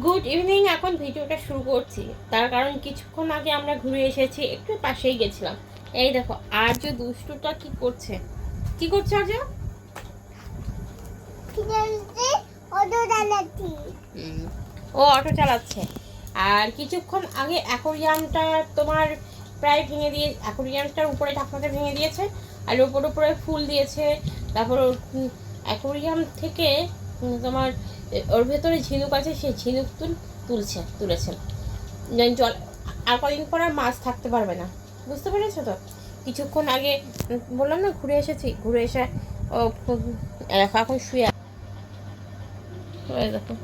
Good evening. এখন ভিডিওটা শুরু করছি, তার কারণ কিছুক্ষণ আগে আমরা ঘুরে এসেছি, একটু পাশেই গেছিলাম। এই দেখো আর্য দুষ্টুটা কি করছে। কি করছে আর্য? ও অটো চালাচ্ছে। আর কিছুক্ষণ আগে অ্যাকোরিয়ামটা তোমার প্রায় ভেঙে দিয়ে, অ্যাকোরিয়ামটার উপরে ঢাকনাটা ভেঙে দিয়েছে, আর উপরে ফুল দিয়েছে। তারপর অ্যাকোরিয়াম থেকে তোমার ওর ভেতরে ঝিনুক আছে, সেই ঝিনুক তুলেছেন। জল আর কদিন পর আর মাছ থাকতে পারবে না, বুঝতে পেরেছো তো? কিছুক্ষণ আগে বললাম না ঘুরে এসেছি, ঘুরে এসে দেখো এখন শুয়ে দেখো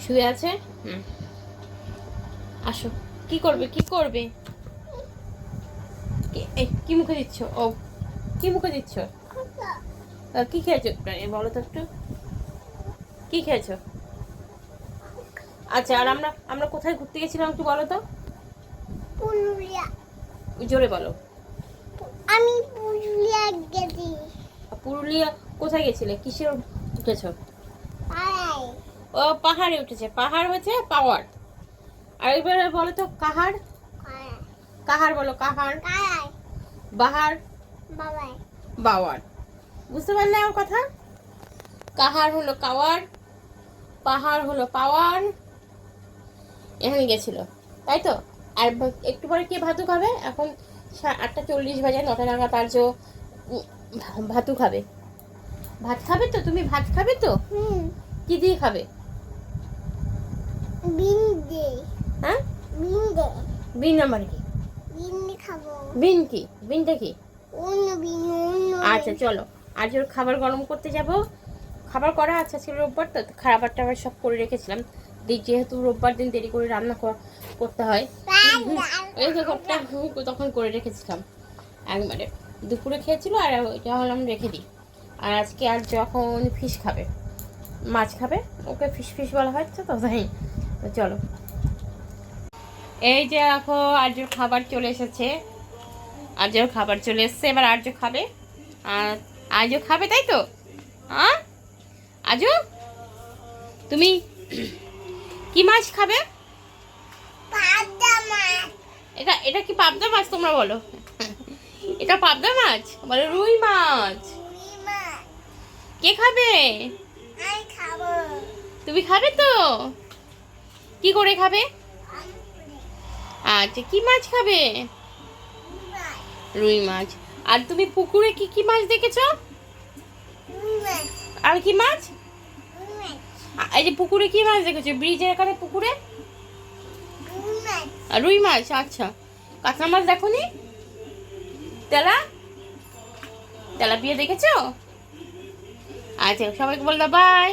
শুয়ে আছে। আসো। কি করবে কি করবে? কি মুখে দিচ্ছ? ও কি মুখে দিচ্ছ? কি খেয়েছো বলো তো একটু, কি খেয়েছো? আচ্ছা, আর আমরা আমরা কোথায় ঘুরতে গেছিলাম একটু বলো তো। পুরুলিয়া। জোরে বলো। আমি পুরুলিয়া গেছি। পুরুলিয়া কোথায় গেছিলে? কিসে উঠেছো? পাড়ায়। ও পাহাড়ে উঠেছে। পাহাড় হচ্ছে পাওয়ার। আর এবার বলো তো কাহার। কাহার বলো। কাহার। বাহার। বাবাই। বাওয়ার। বুঝতে পারলে আমার কথা? কাহার হলো কাওয়ার, পাহাড় হলো পাওয়ার। এখানে গেছিল, তাই তো? আর একটু পরে কে ভাতু খাবে? এখন 8:40 বাজে, 9টা নাগাদ আর যে ভাতু খাবে। ভাত খাবে তো? তুমি ভাত খাবে তো? কি দিয়ে খাবে? বিন দে। হ্যাঁ, বিন দে। বিন আমার কি? বিন খাবো। বিন কি? বিনটা কি? অন্য বিন অন্য। আচ্ছা চলো, আজ ওর খাবার গরম করতে যাব। খাবার করা আছে, ছিল রোববার তো, খাবার টাবার সব করে রেখেছিলাম। যেহেতু রোববার দিন দেরি করে রান্না করতে হয়, এই ঘরটা তখন করে রেখেছিলাম। একবারে দুপুরে খেয়েছিল, আর ওইটা হলাম রেখে দিই। আর আজকে আর যখন ফিশ খাবে, মাছ খাবে, ওকে ফিশ ফিশ বলা হচ্ছে তো, তাই। তো চলো, এই যে দেখো আর্যর খাবার চলে এসেছে। আর্যর খাবার চলে এসছে, এবার আর্য খাবে। আর আজও খাবে, তাই তো? হ্যাঁ আজও তুমি কি মাছ খাবে? পাবদা মাছ। এটা এটা কি পাবদা মাছ? তোমরা বলো এটা পাবদা মাছ, বলো রুই মাছ। রুই মাছ। কে খাবে? আমি খাবো। তুমি খাবে তো? কি করে খাবে? আচ্ছা, কি মাছ খাবে? রুই মাছ। আর তুমি পুকুরে কি কি মাছ দেখেছো? রুই মাছ। আর কি মাছ? রুই মাছ। এই যে পুকুরে কি মাছ দেখেছো? ব্রিজের এখানে পুকুরে রুই মাছ। রুই মাছ। আচ্ছা, কাতলা মাছ দেখোনি? তেলাপিয়া দেখেছো? আচ্ছা, সবাইকে বললো বাই।